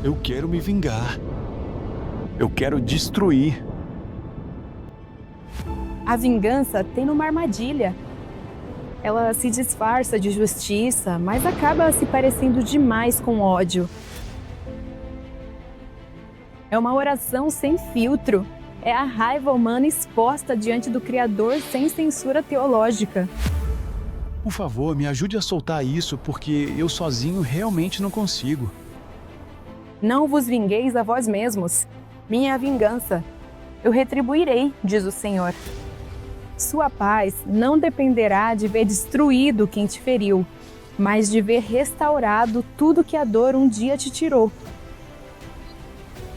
Eu quero me vingar. Eu quero destruir. A vingança tem uma armadilha. Ela se disfarça de justiça, mas acaba se parecendo demais com ódio. É uma oração sem filtro. É a raiva humana exposta diante do Criador sem censura teológica. Por favor, me ajude a soltar isso, porque eu sozinho realmente não consigo. Não vos vingueis a vós mesmos. Minha é a vingança. Eu retribuirei, diz o Senhor. Sua paz não dependerá de ver destruído quem te feriu, mas de ver restaurado tudo que a dor um dia te tirou.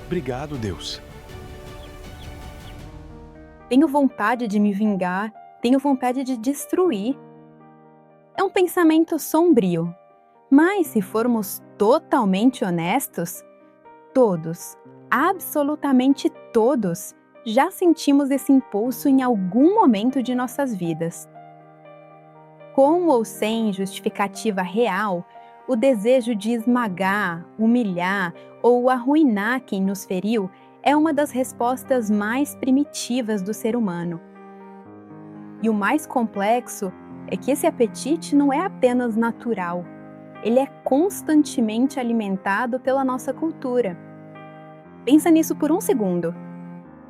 Obrigado, Deus. Tenho vontade de me vingar, tenho vontade de destruir. É um pensamento sombrio, mas se formos totalmente honestos, todos, absolutamente todos, já sentimos esse impulso em algum momento de nossas vidas. Com ou sem justificativa real, o desejo de esmagar, humilhar ou arruinar quem nos feriu é uma das respostas mais primitivas do ser humano. E o mais complexo é que esse apetite não é apenas natural, ele é constantemente alimentado pela nossa cultura. Pensa nisso por um segundo.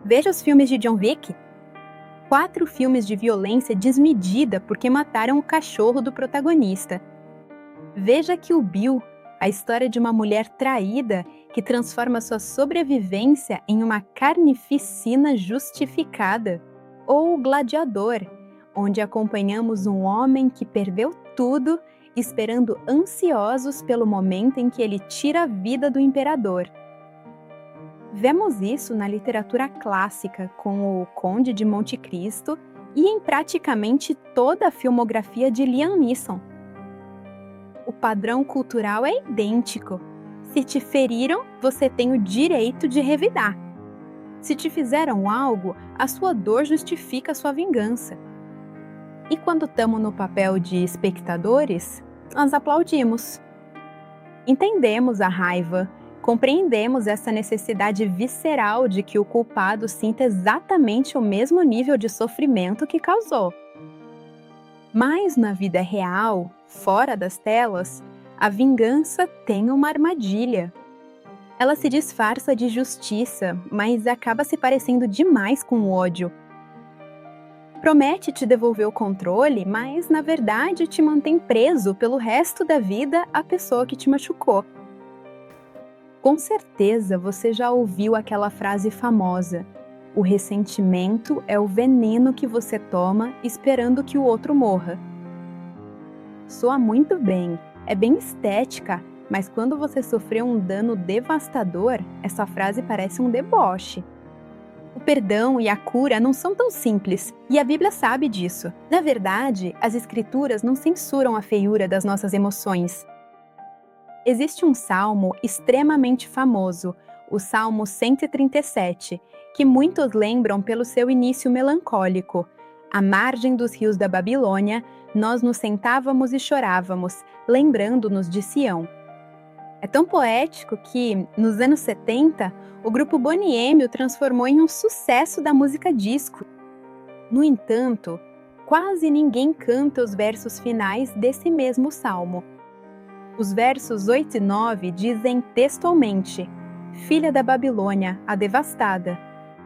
Veja os filmes de John Wick. 4 filmes de violência desmedida porque mataram o cachorro do protagonista. Veja Kill Bill, a história de uma mulher traída que transforma sua sobrevivência em uma carnificina justificada. Ou Gladiador, onde acompanhamos um homem que perdeu tudo, esperando ansiosos pelo momento em que ele tira a vida do imperador. Vemos isso na literatura clássica com o Conde de Monte Cristo e em praticamente toda a filmografia de Liam Neeson. O padrão cultural é idêntico. Se te feriram, você tem o direito de revidar. Se te fizeram algo, a sua dor justifica a sua vingança. E quando estamos no papel de espectadores, nós aplaudimos. Entendemos a raiva, compreendemos essa necessidade visceral de que o culpado sinta exatamente o mesmo nível de sofrimento que causou. Mas na vida real, fora das telas, a vingança tem uma armadilha. Ela se disfarça de justiça, mas acaba se parecendo demais com o ódio. Promete te devolver o controle, mas na verdade te mantém preso pelo resto da vida à pessoa que te machucou. Com certeza você já ouviu aquela frase famosa: o ressentimento é o veneno que você toma esperando que o outro morra. Soa muito bem, é bem estética, mas quando você sofreu um dano devastador, essa frase parece um deboche. O perdão e a cura não são tão simples, e a Bíblia sabe disso. Na verdade, as Escrituras não censuram a feiura das nossas emoções. Existe um salmo extremamente famoso, o Salmo 137, que muitos lembram pelo seu início melancólico. À margem dos rios da Babilônia, nós nos sentávamos e chorávamos, lembrando-nos de Sião. É tão poético que, nos anos 70, o grupo Boney M o transformou em um sucesso da música disco. No entanto, quase ninguém canta os versos finais desse mesmo salmo. Os versos 8 e 9 dizem textualmente: Filha da Babilônia, a devastada,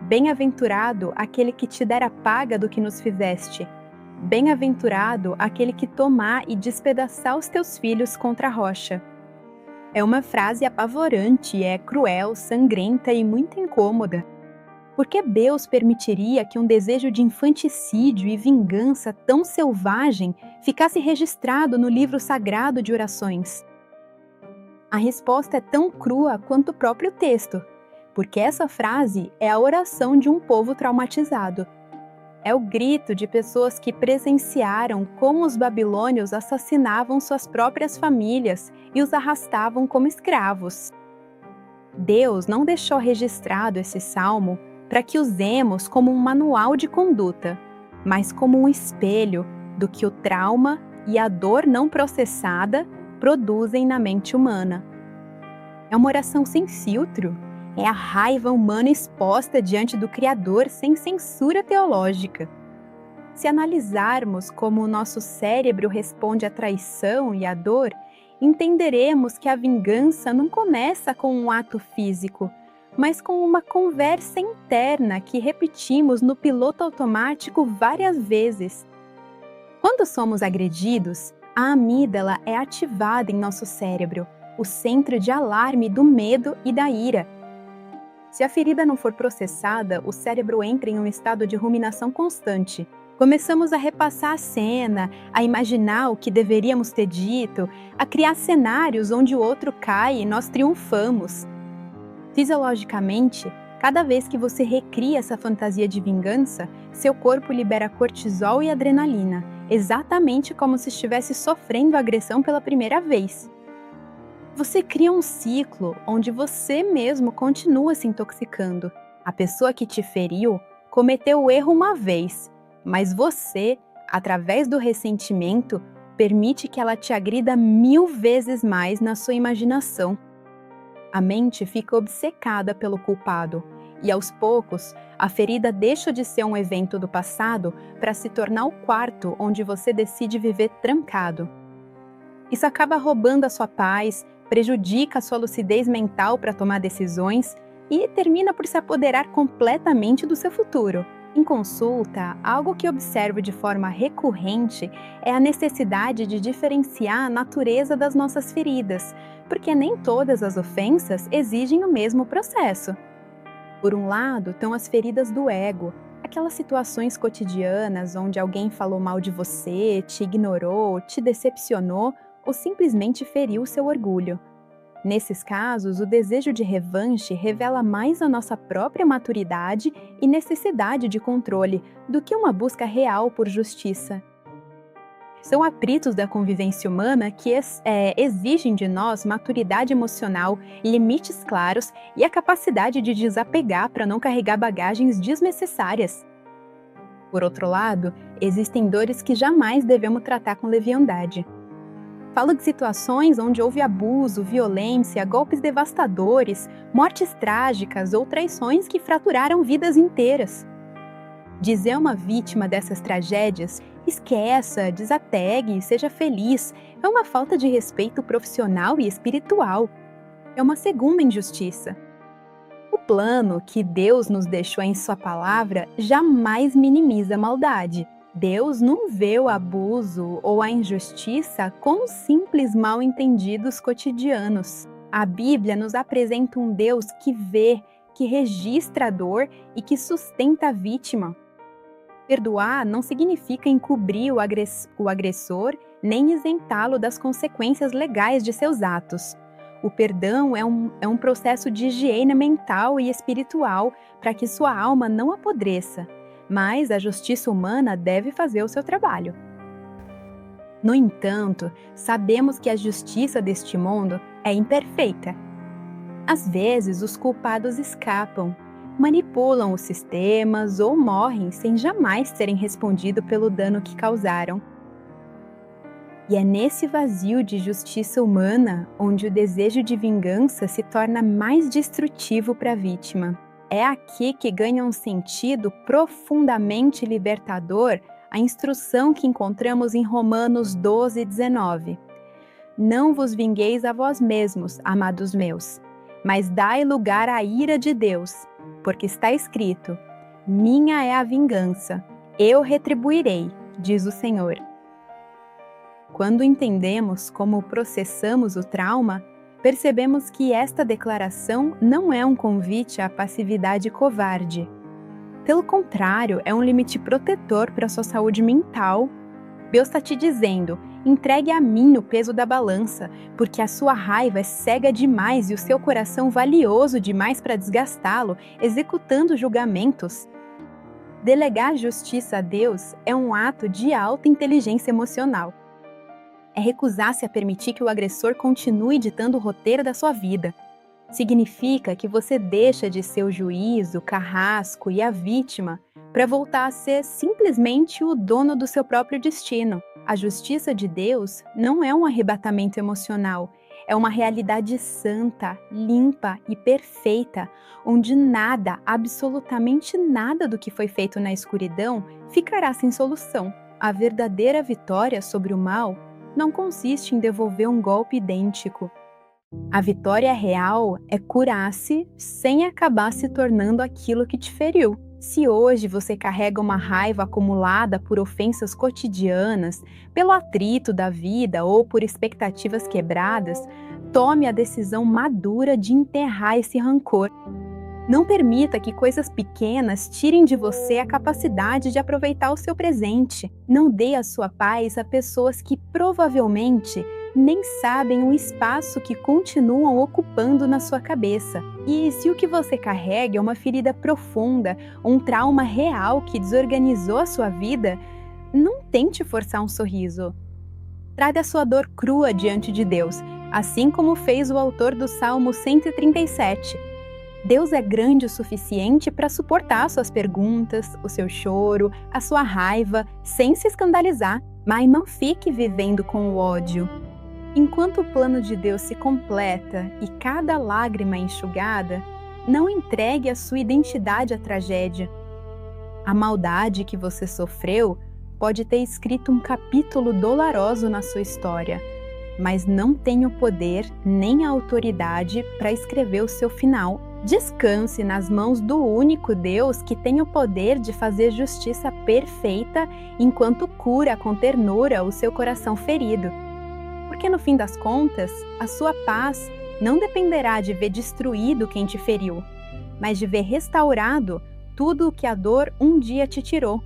bem-aventurado aquele que te der a paga do que nos fizeste. Bem-aventurado aquele que tomar e despedaçar os teus filhos contra a rocha. É uma frase apavorante, é cruel, sangrenta e muito incômoda. Por que Deus permitiria que um desejo de infanticídio e vingança tão selvagem ficasse registrado no livro sagrado de orações? A resposta é tão crua quanto o próprio texto, porque essa frase é a oração de um povo traumatizado. É o grito de pessoas que presenciaram como os babilônios assassinavam suas próprias famílias e os arrastavam como escravos. Deus não deixou registrado esse salmo para que usemos como um manual de conduta, mas como um espelho do que o trauma e a dor não processada produzem na mente humana. É uma oração sem filtro. É a raiva humana exposta diante do Criador sem censura teológica. Se analisarmos como o nosso cérebro responde à traição e à dor, entenderemos que a vingança não começa com um ato físico, mas com uma conversa interna que repetimos no piloto automático várias vezes. Quando somos agredidos, a amígdala é ativada em nosso cérebro, o centro de alarme do medo e da ira. Se a ferida não for processada, o cérebro entra em um estado de ruminação constante. Começamos a repassar a cena, a imaginar o que deveríamos ter dito, a criar cenários onde o outro cai e nós triunfamos. Fisiologicamente, cada vez que você recria essa fantasia de vingança, seu corpo libera cortisol e adrenalina, exatamente como se estivesse sofrendo agressão pela primeira vez. Você cria um ciclo onde você mesmo continua se intoxicando. A pessoa que te feriu cometeu o erro uma vez, mas você, através do ressentimento, permite que ela te agrida 1000 vezes mais na sua imaginação. A mente fica obcecada pelo culpado, e aos poucos, a ferida deixa de ser um evento do passado para se tornar o quarto onde você decide viver trancado. Isso acaba roubando a sua paz, prejudica a sua lucidez mental para tomar decisões e termina por se apoderar completamente do seu futuro. Em consulta, algo que observo de forma recorrente é a necessidade de diferenciar a natureza das nossas feridas, porque nem todas as ofensas exigem o mesmo processo. Por um lado, estão as feridas do ego, aquelas situações cotidianas onde alguém falou mal de você, te ignorou, te decepcionou ou simplesmente feriu seu orgulho. Nesses casos, o desejo de revanche revela mais a nossa própria maturidade e necessidade de controle do que uma busca real por justiça. São atritos da convivência humana que exigem de nós maturidade emocional, limites claros e a capacidade de desapegar para não carregar bagagens desnecessárias. Por outro lado, existem dores que jamais devemos tratar com leviandade. Falo de situações onde houve abuso, violência, golpes devastadores, mortes trágicas ou traições que fraturaram vidas inteiras. Dizer a uma vítima dessas tragédias, esqueça, desapegue, seja feliz, é uma falta de respeito profissional e espiritual. É uma segunda injustiça. O plano que Deus nos deixou em sua palavra jamais minimiza a maldade. Deus não vê o abuso ou a injustiça como simples mal-entendidos cotidianos. A Bíblia nos apresenta um Deus que vê, que registra a dor e que sustenta a vítima. Perdoar não significa encobrir o agressor nem isentá-lo das consequências legais de seus atos. O perdão é um processo de higiene mental e espiritual para que sua alma não apodreça. Mas a justiça humana deve fazer o seu trabalho. No entanto, sabemos que a justiça deste mundo é imperfeita. Às vezes, os culpados escapam, manipulam os sistemas ou morrem sem jamais terem respondido pelo dano que causaram. E é nesse vazio de justiça humana onde o desejo de vingança se torna mais destrutivo para a vítima. É aqui que ganha um sentido profundamente libertador a instrução que encontramos em Romanos 12:19. Não vos vingueis a vós mesmos, amados meus, mas dai lugar à ira de Deus, porque está escrito: minha é a vingança, eu retribuirei, diz o Senhor. Quando entendemos como processamos o trauma, percebemos que esta declaração não é um convite à passividade covarde. Pelo contrário, é um limite protetor para a sua saúde mental. Deus está te dizendo: entregue a mim o peso da balança, porque a sua raiva é cega demais e o seu coração valioso demais para desgastá-lo, executando julgamentos. Delegar justiça a Deus é um ato de alta inteligência emocional. É recusar-se a permitir que o agressor continue ditando o roteiro da sua vida. Significa que você deixa de ser o juiz, o carrasco e a vítima para voltar a ser simplesmente o dono do seu próprio destino. A justiça de Deus não é um arrebatamento emocional, é uma realidade santa, limpa e perfeita, onde nada, absolutamente nada do que foi feito na escuridão ficará sem solução. A verdadeira vitória sobre o mal não consiste em devolver um golpe idêntico. A vitória real é curar-se sem acabar se tornando aquilo que te feriu. Se hoje você carrega uma raiva acumulada por ofensas cotidianas, pelo atrito da vida ou por expectativas quebradas, tome a decisão madura de enterrar esse rancor. Não permita que coisas pequenas tirem de você a capacidade de aproveitar o seu presente. Não dê a sua paz a pessoas que provavelmente nem sabem o espaço que continuam ocupando na sua cabeça. E se o que você carrega é uma ferida profunda, um trauma real que desorganizou a sua vida, não tente forçar um sorriso. Traga a sua dor crua diante de Deus, assim como fez o autor do Salmo 137. Deus é grande o suficiente para suportar suas perguntas, o seu choro, a sua raiva, sem se escandalizar, mas não fique vivendo com o ódio. Enquanto o plano de Deus se completa e cada lágrima é enxugada, não entregue a sua identidade à tragédia. A maldade que você sofreu pode ter escrito um capítulo doloroso na sua história, mas não tem o poder nem a autoridade para escrever o seu final. Descanse nas mãos do único Deus que tem o poder de fazer justiça perfeita enquanto cura com ternura o seu coração ferido. Porque no fim das contas, a sua paz não dependerá de ver destruído quem te feriu, mas de ver restaurado tudo o que a dor um dia te tirou.